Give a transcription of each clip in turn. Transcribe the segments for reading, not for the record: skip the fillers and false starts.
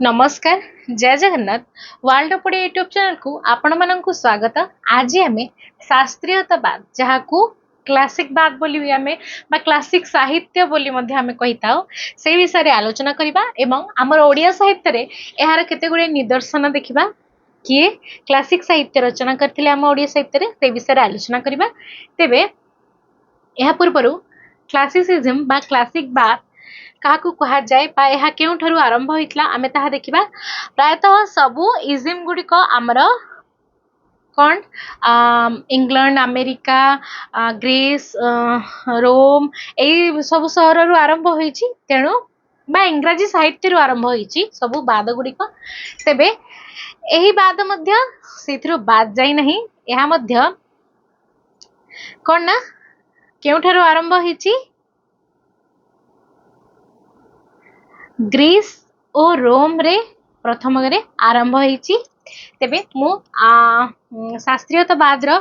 नमस्कार जय जगन्नाथ वर्ल्ड पड़े यूट्यूब चैनल को आपण मानक स्वागत। आज आम शास्त्रीयतावाद जहाँ को क्लासिक बाद बोली आमे बा क्लासिक साहित्य बोली मध्य आमे कहिताओ से विषय रे आलोचना करिबा एवं हमर ओडिया साहित्य रे एहार केते गुडे निदर्शन देखिबा किए क्लासिक साहित्य रचना करथिले हम ओडिया साहित्य रे से विषय रे आलोचना करिबा। तेबे एहा पूर्वरु क्लासिसिज्म बा क्लासिक बाद क्या कह जाए केउठारु आरंभ होइतला आमे ताहा देखिबा। प्रायतः सबु इजिम गुडिक आमर कौन इंग्लैंड अमेरिका ग्रीस रोम ए सब सहर रु आरंभ होइछि तेणु बा इंग्राजी साहित्य रु आरंभ होइछि सबु बाद गुडिक। तेबे एही बाद मध्य सेथिरु बाद जाई नहीं एहा मध्य कोन ना केउठारु आरंभ होइछि ग्रीस और रोम रे प्रथम रे आरंभ होइछि। तेबे मु शास्त्रीयतावाद रो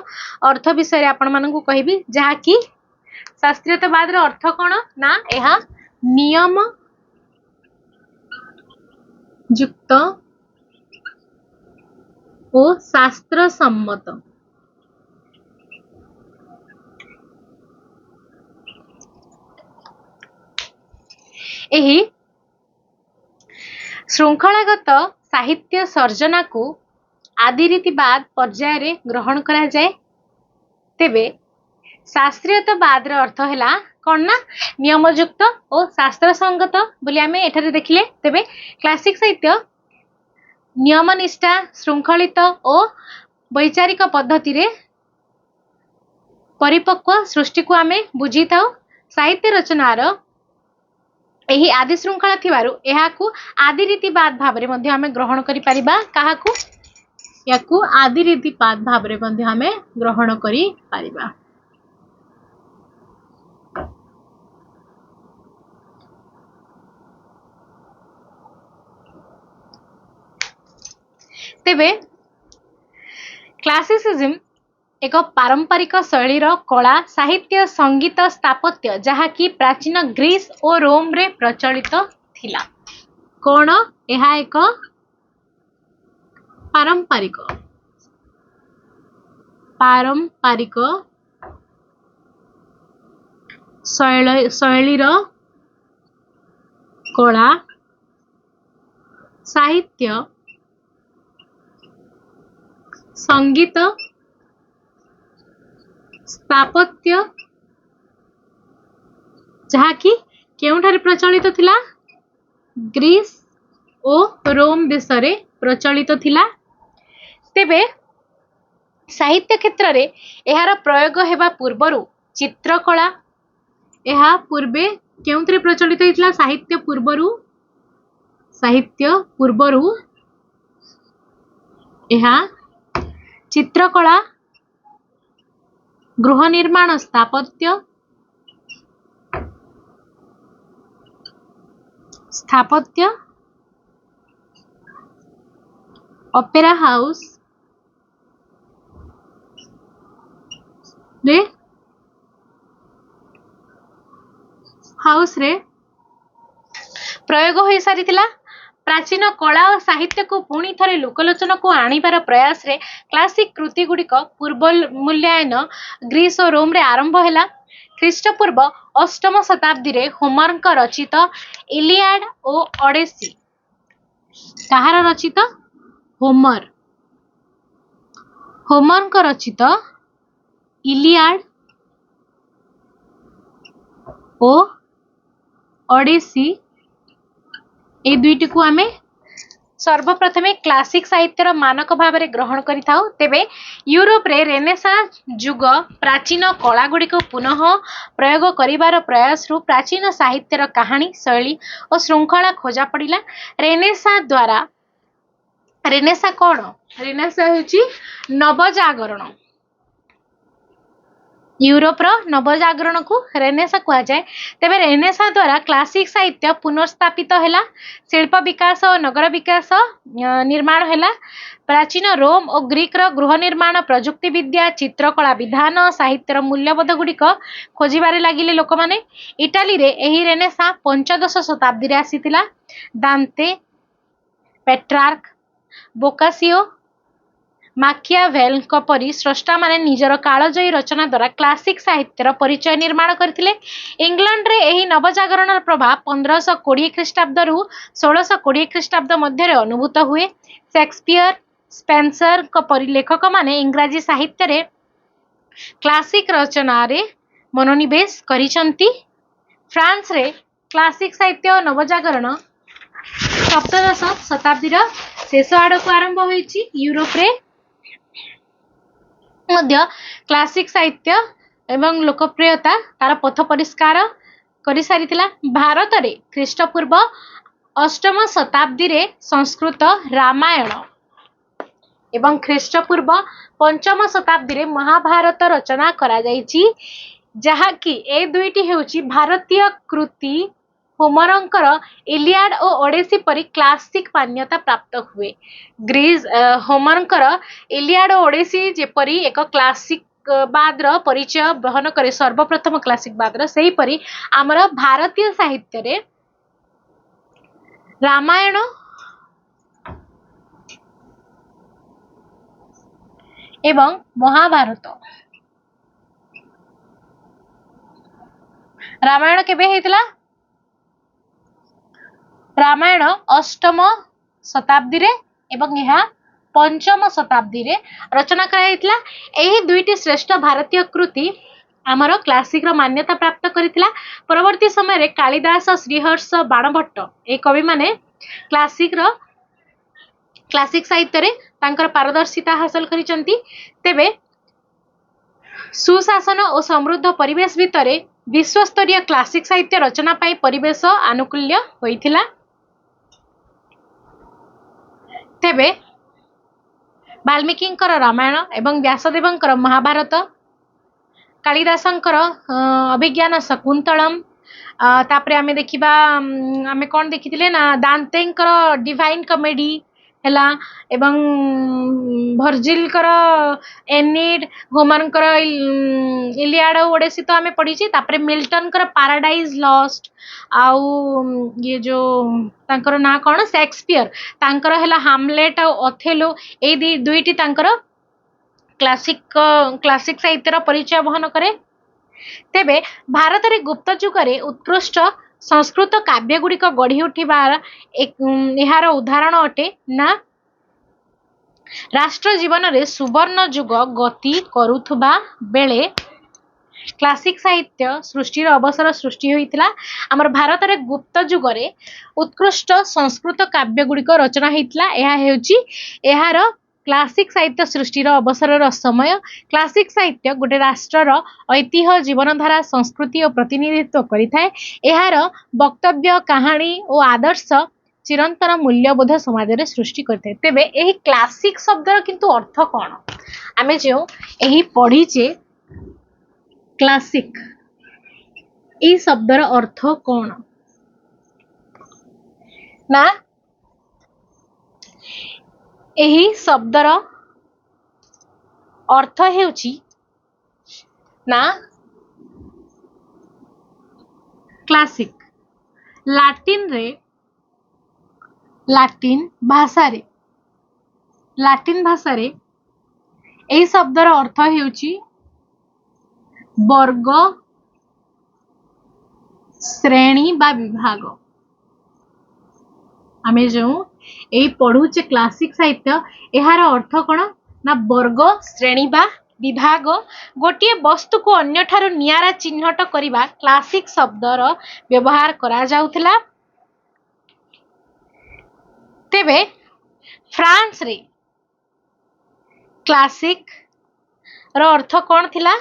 अर्थ विषय आपण मानकु कहबी जहा कि शास्त्रीयतावाद रो अर्थ कोन ना एहा नियम युक्त ओ शास्त्र सम्मत एही श्रृंखलागत साहित्य सर्जना को आदिरीतिवाद पर्याय रे ग्रहण करा जाए। तेबे शास्त्रीयतावाद रो अर्थ हैला कोन ना नियमयुक्त और शास्त्र संगत बोली आमे एठारे देखिले। तेबे क्लासिक साहित्य नियमनिष्ठा श्रृंखलित और वैचारिक पद्धति रे परिपक्व सृष्टि को आमे बुझी थाउ। साहित्य रचनार एही आदि श्रृंखला थिबारु एहाकू आदि रीतिवाद भाबरे मध्ये हमें ग्रहण करि परिबा। काहाकू याकू आदि रीतिवाद भाबरे मध्ये हमें ग्रहण करि परिबा। तेबे क्लासिसिज्म एक पारंपरिक शैलीर कला साहित्य संगीत स्थापत्य जहा कि प्राचीन ग्रीस और रोम रे प्रचलित थिला। कोण एहा एक पारंपरिक पारंपरिक शैलीर कला साहित्य संगीत स्थापत्य जहा कि केउठारे प्रचलित थिला ग्रीस और रोम देश रे प्रचलित थिला। तेबे साहित्य क्षेत्र रे एहार प्रयोग हेबा पूर्वरु चित्रकला एहा पूर्वे केउंतरे प्रचलित हितला साहित्य पूर्वरु एहा चित्रकला गृह निर्माण स्थापत्य ओपेरा हाउस रे प्रयोग हो सारिथिला। प्राचीन कला और साहित्य को पुणी थरे लोकलोचन को आनिबार प्रयास रे क्लासिक कृति गुडिक पूर्व मूल्यांकन ग्रीस और रोम रे आरंभ हैला। ख्रीष्टपूर्व 8म शताब्दी रे होमर रचित इलियाड और ओडेसी कहार रचित होमर रचित इलियाड और ओडेसी ए दुईटी को आमे सर्वप्रथमे क्लासिक साहित्यर मानक भाव में ग्रहण करि थाउ। तेबे यूरोप रे रेनेसांस युग प्राचीन कला गुड़िक पुनः प्रयोग करिवार प्रयास रु प्राचीन साहित्यर कहानी शैली और श्रृंखला खोजा पड़िला। रेनेसा कौन रेनेसा होची नवजागरण यूरोप रो नवजागरण को रेनेसा कहा जाए। तेबे रेनेसा द्वारा क्लासिक साहित्य पुनर्स्थापित हैला। शिल्प विकास और नगर विकास निर्माण हैला। प्राचीन रोम और ग्रीक रो गृह निर्माण प्रजुक्ति विद्या चित्रकला विधान साहित्यर मूल्यबोध गुड़िक खोजिबारे लागिले लोक माने। इटाली रे एही रेनेसा 15 शताब्दी रे आसीतिला। दांते पेट्रार्क, बोकासियो, माकियाभेलଙ୍କ परी स्रष्टा माने निजर कालजयी रचना द्वारा क्लासिक साहित्यर परिचय निर्माण करथिले। इंग्लैंड रे एही नवजागरण प्रभाव 1520 ख्रीष्टाब्द रु 1620 ख्रीष्टाब्द मध्य अनुभूत हुए। शेक्सपियर, स्पेंसर को परी लेखक माने इंग्राजी साहित्य रे क्लासिक रचना रे मनोनिवेश करिसंती। फ्रांस रे क्लासिक साहित्य नवजागरण सप्तदश शताब्दी शेष आड़ को आरंभ होईची। यूरोप रे मध्य क्लासिक साहित्य एवं लोकप्रियता तार पथ परिष्कार करि सारिथिला। भारत रे ख्रीष्टपूर्व अष्टम शताब्दी रे संस्कृत रामायण एवं ख्रीष्टपूर्व पंचम शताब्दी रे महाभारत रचना करा जायची, जहा कि ए दुईटी हेउची भारतीय कृति होमरंकर इलियाड और ओडेसी परी क्लासिक मान्यता प्राप्त हुए। ग्रीस होमरंकर इलियाड और ओडेसी जेपरी एक क्लासिक बाद्र परिचय बहन करे, सर्वप्रथम क्लासिक बाद्र सेही परी आमर भारतीय साहित्य रे रामायण एवं महाभारत। रामायण केबे हेतिला? रामायण अष्टम शताब्दी रे एवं यह पंचम शताब्दी रे रचना कराइतिला। एही दुईटी श्रेष्ठ भारतीय कृति आमर क्लासिक रो मान्यता प्राप्त करितिला। परवर्ती समय रे कालिदास, श्रीहर्ष, बाणभट्ट ए कवि माने क्लासिक साहित्य रे तांकर पारदर्शिता हासिल करिसंती। तेबे सुशासन और समृद्ध परिवेश भितरे विश्वस्तरीय क्लासिक साहित्य रचना पाई परिवेश अनुकूल्य होइथिला। तेबे वाल्मीकिंकर रामायण एवं व्यासदेवंकर महाभारत, कालिदासंकर अभिज्ञान शकुंतलम, तापरे आमे देखिबा आमे कोन देखिथिले ना दांतेंकर डिवाइन कॉमेडी हैला एवं भर्जिलकर एनिड, होमरंकर इलियाड ओडेसी तो आमे पढिछि। तापरे मिल्टनकर पैराडाइज लॉस्ट आउ ये जो तांकर ना कोन शेक्सपियर तांकर हैला हामलेट और ओथेलो, ए दुईटी तांकर क्लासिक साहित्यर परिचय बहन करे। तेबे भारत रे गुप्त जुग रे उत्कृष्ट संस्कृत काव्य गुड़िक गढ़ी उठिबार एहार उदाहरण अटे ना राष्ट्र जीवन रे सुवर्ण जुग गति करुथुबा बेले क्लासिक साहित्य सृष्टि अवसर सृष्टि होइतिला। हमर भारत रे गुप्त जुग रे उत्कृष्ट संस्कृत काव्य गुड़िक रचना होइतिला। एहा हेउची एहार क्लासिक साहित्य सृष्टि अवसर समय। क्लासिक साहित्य गोटे राष्ट्रर ऐतिह्य, जीवनधारा, संस्कृति और प्रतिनिधित्व करिथाए। एहार वक्तव्य, कहानी और आदर्श चिरंतन मूल्यबोध समाज रे सृष्टि करते। तेबे एही क्लासिक शब्दर किंतु अर्थ कोन? आमे जो एही पढिचे क्लासिक ए शब्दर अर्थ कोन ना एही शब्दर अर्थ हेउची ना क्लासिक लाटिन भाषा रे एही शब्दर अर्थ हेउची वर्ग, श्रेणी बा विभाग। आमे जो एही पढुचे क्लासिक साहित्य एहार अर्थ कोन ना वर्ग, श्रेणी बा विभाग। गोटे वस्तु को अन्य ठारो नियारा चिन्हट करिबा क्लासिक शब्दर व्यवहार करा जाउथला। तेबे फ्रांस रे क्लासिक रो अर्थ कोन थिला?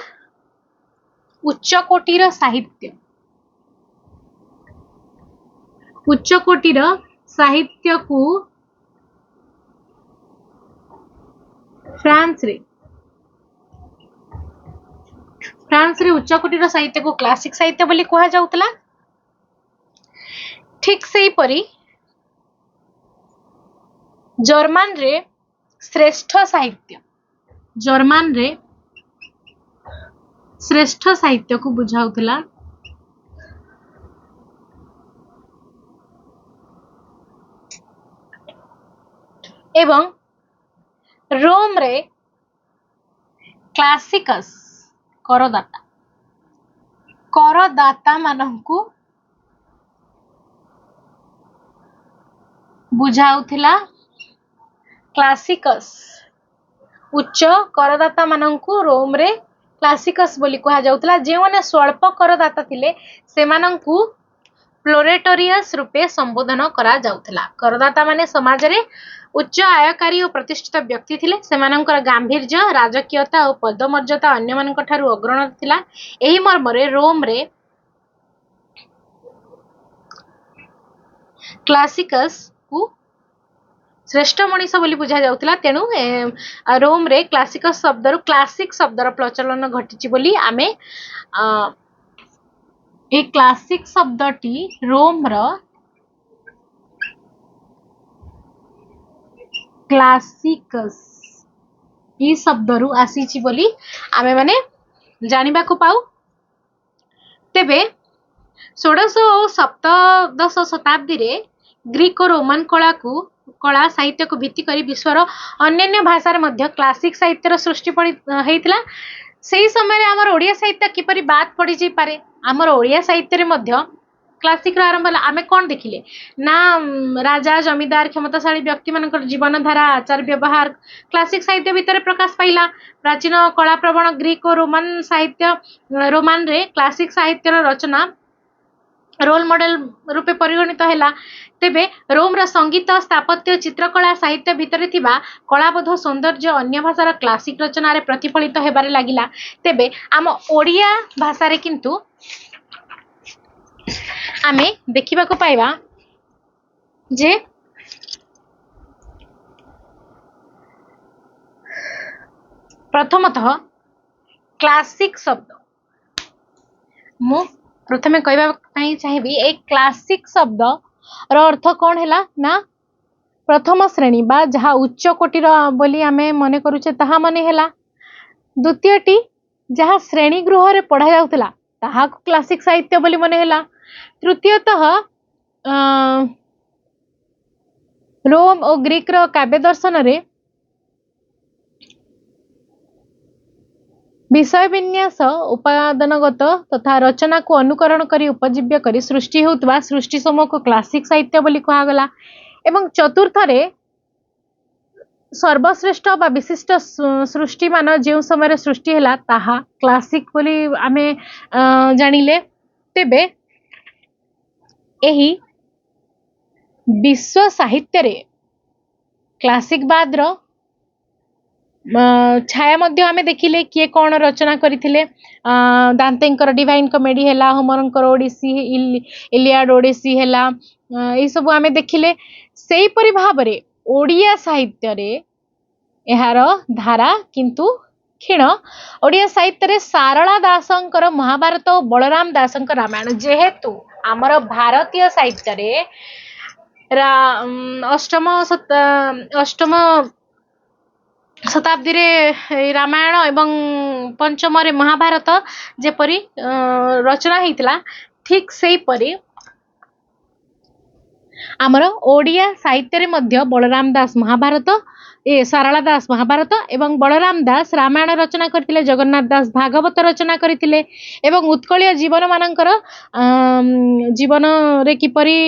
उच्च कोटीर साहित्य। उच्च कोटीर साहित्य को फ्रांस रे उच्च कोटीर साहित्य को क्लासिक साहित्य बोली कहा जाउतला। ठीक सेही परी जर्मन रे श्रेष्ठ साहित्य को बुझाउतला। एवं रोम रे क्लासिकस करदाता करदाता मानंकु बुझाउथिला क्लासिकस उच्च करदाता मानंकु रोम रे क्लासिकस बोली कहा जाउतला जेवने स्वल्प करदाता थिले सेमानंकु प्लोरेटोरियस रूपे संबोधन करा जाउतला। करदाता माने समाज रे उच्च आयकारी और प्रतिष्ठित व्यक्ति थिले सेमानंकर गांभीर्य राजकीयता और पदमर्यादा अन्य मानक ठारू अग्रण थिला। एही मर्मरे रोम रे क्लासिकस को श्रेष्ठ मनीष बोली बुझा जाउतला। तेणु रोम रे क्लासिकस शब्द रु क्लासिक शब्दर प्रचलन घटिची बोली आमे ए क्लासिक शब्दटी रोम र क्लासिकस ई शब्द रु आसीची बोली आमे माने जानिबा को पाऊ। तेबे 16 और 17 शताब्दी रे ग्रीक और रोमान कला साहित्य को भित्ति करी विश्वर अन्य भाषा रे मध्य क्लासिक साहित्यर सृष्टि हेइतला। सेही समय आमर ओडिया साहित्य किपरि बात पड़ी जी पारे आमर ओडिया साहित्य रे मध्य क्लासिक रो आरंभ आमे कोन देखिले ना राजा जमीदार क्षमताशाली व्यक्ति मानकर जीवन धारा आचार व्यवहार क्लासिक साहित्य भितर प्रकाश पाइला। प्राचीन कला प्रवण ग्रीक और रोमान रे क्लासिक साहित्यर रचना रोल मॉडल रूपे परिगणित हैला। तेबे रोम रा संगीत स्थापत्य चित्रकला साहित्य भितर थिबा कलाबोध सौंदर्य अन्य भाषार क्लासिक रचना रे प्रतिफलित हेबारे लागिला। तेबे आम ओडिया भाषा रे किंतु आमे देखिबा को पाइबा जे प्रथमतः क्लासिक शब्द मु प्रथमे कहबा पई चाहिबी एक क्लासिक शब्द रो अर्थ कोन हैला ना प्रथम श्रेणी बा जहा उच्च कोटि रो बोली आमे मने करूचे ताहा मने हैला। द्वितीयटी जहा श्रेणी गृह रे पढ़ा जाउतला ताहा को क्लासिक साहित्य बोली मने हैला। तृतीयतः रोम और ग्रीक रो काव्य दर्शन रे विषय विन्यास उपादानगत तथा रचना को अनुकरण करी उपजीव्य करी सृष्टि होतबा सृष्टि समूह को क्लासिक साहित्य बोली कहा गला। एवं चतुर्थ रे सर्वश्रेष्ठ बा विशिष्ट सृष्टि मान जो समय सृष्टि हैला ताहा क्लासिक बोली आमे जानिले। तेबे एही विश्व साहित्य रे क्लासिक बाद रो छाया मध्य आमे देखिले किए कौन रचना करथिले दांतेंकर डिवाइन कॉमेडी हैला होमरंकर ओडिसी इलियाड ओडिसी हैला ए सब आमे देखिले। सेही परि भाव रे ओडिया साहित्य रे एहार धारा किंतु क्षीण। ओडिया साहित्य रे सारला दासंकर महाभारत और बलराम दासंकर रामायण जेहेतु आमर भारतीय साहित्य रे अष्टम शताब्दी रे रामायण एवं पंचम रे महाभारत जेपरी रचना हेतिला ठीक सेही परी आमर ओडिया साहित्य रे मध्य बलराम दास महाभारत सारला दास महाभारत एवं बलराम दास रामायण रचना करथिले जगन्नाथ दास भागवत रचना करथिले एवं उत्कलीय जीवन मानकर जीवन रे किपरी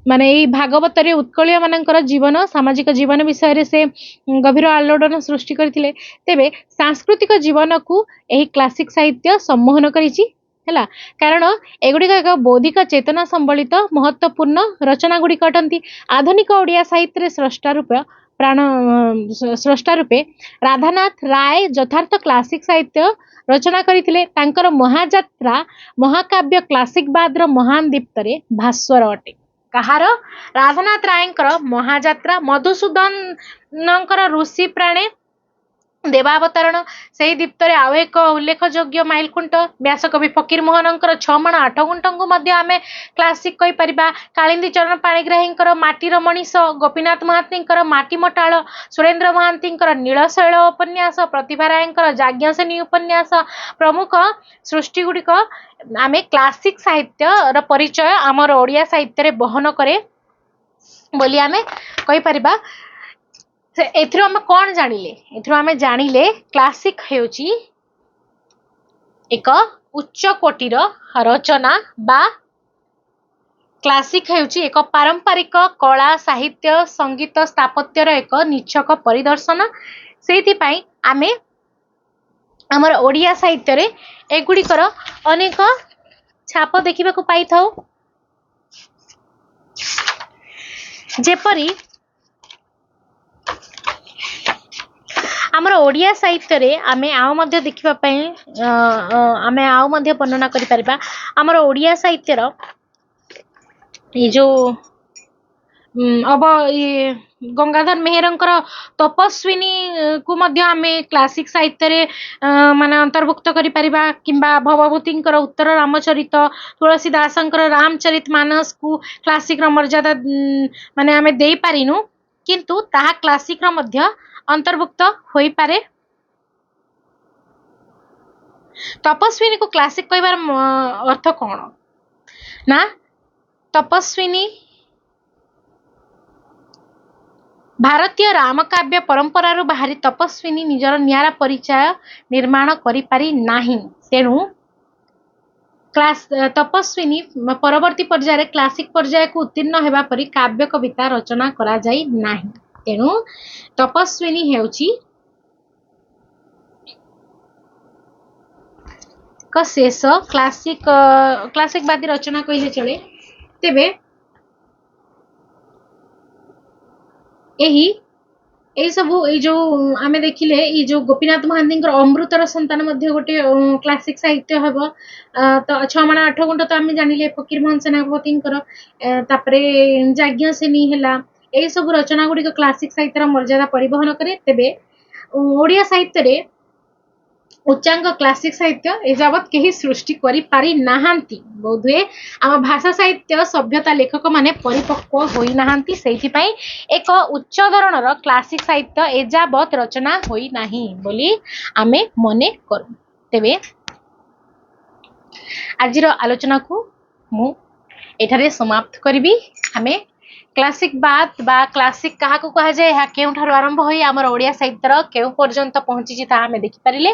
माने ई भागवत रे उत्कलीय मानकर जीवन सामाजिक जीवन विषय रे से गभीर आलोड़न सृष्टि करथिले। तेबे सांस्कृतिक जीवन को एही क्लासिक साहित्य सम्मोहन करिछि हैला कारण एगुड़ी एक बौद्धिक चेतना संबलित महत्वपूर्ण रचना गुड़ी अटंती। आधुनिक ओडिया साहित्य स्रष्टा रूपे राधानाथ राय यथार्थ क्लासिक साहित्य रचना करथिले। तांकर महायात्रा महाकाव्य क्लासिक बाद्र महान दीप्तरे भास्वर अटे। कहार राधानाथ रायंकर महायात्रा मधुसूदन ऋषि प्राणे देवावतरण से दीप्तरे आउ एक उल्लेखयोग्य माइलखुंट व्यासकवि फकीर मोहनंकर 6 माण 8 गुंठ को मध्य आमे क्लासिक कहि परिबा। कालिंदी चरण पाणिग्राहींकर माटीर मनीष गोपीनाथ महांतींकर माटी मटाळ सुरेंद्र महांतींकर नीलशैल उपन्यास प्रतिभा रायंकर जाज्ञसेनी उपन्यास प्रमुख सृष्टि गुड़िक आमे क्लासिक साहित्य र परिचय आमर ओडिया साहित्य रे बहन करे बोली आमे कहि परिबा। एथिरो आम कौन जानिले एथिरो आम जानिले क्लासिक हेउची एक उच्च कोटीर रचना बा क्लासिक हेउची एक पारंपरिक कला साहित्य संगीत स्थापत्यर एक निच्छक परिदर्शन सेति पई आमे हमर ओडिया साहित्य रे एगुड़िकर अनेक छाप देखा पाई था जेपरी आमर ओडिया साहित्य रे आमे आउ मध्य देखिबा पई आमे आउ मध्य वर्णना करि परिबा आमर ओडिया साहित्य रो ये जो अब ये गंगाधर मेहरंकर तपस्विनी को मध्य आमे क्लासिक साहित्य रे माने अंतर्भुक्त करि परिबा किंबा भवभूतिंकर उत्तर रामचरित तुलसीदासंकर रामचरित मानस को क्लासिक रो मर्यादा माने आमे देई पारिनु किंतु ताहा क्लासिक रो मध्य अंतर्भुक्त होई पारे। तपस्विनी को क्लासिक कहबार अर्थ कौन ना तपस्विनी भारतीय रामकाव्य परंपरा बाहरी तपस्विनी निजर नियारा परिचय निर्माण करि पारि नाही तेणु क्लास तपस्विनी परवर्ती पर्याय क्लासिक पर्याय को उत्तीर्ण हेबा परि काव्य कविता रचना करा जाई नाही तेणु तपस्विनी हेउची क शेष क्लासिक बादी रचना कहिले चले तेबे एही सबू ए जो आमे देखिले ए जो गोपीनाथ महांती अमृतर संतान मध्य गोटे क्लासिक साहित्य हबो तो 6 माण 8 गुंठ तो आमे जानिले फकीर मोहन सेनापति तापरे जाज्ञ सेनी हैला ए सब रचना गुडी क्लासिक साहित्यर मर्यादा परिवहन करे तेबे ओडिया साहित्य रे उच्चांग क्लासिक साहित्य एजावत केही सृष्टि करि पारि नाहांती बोधुए आम भाषा साहित्य सभ्यता लेखक माने परिपक्व होई नाहांती सेहि पई एक उच्च धरणर क्लासिक साहित्य एजावत रचना होई नाही बोली आमे मने करू तेबे आजिर आलोचना को मु एठारे समाप्त करिबी आमे क्लासिक बात बा क्लासिक कहा को कहा जाय हा केउठार आरंभ होई हमर ओडिया साहित्यर केउ पर्यंत पहुंची छि ता आमे देखि परिले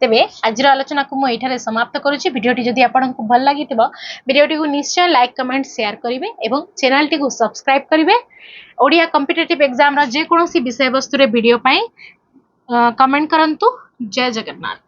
तेबे आजिर आलोचना को मु एठारे समाप्त करूछि भिडियोटी जदि आपनकु भल लागितिबो भिडियोटी को निश्चय लाइक कमेंट शेयर करिवे एवं चैनल टी को सब्सक्राइब करिवे ओडिया कॉम्पिटिटिव एग्जाम रा जे कोनोसी विषय वस्तु रे वीडियो पई कमेंट करंतु जय जगन्नाथ।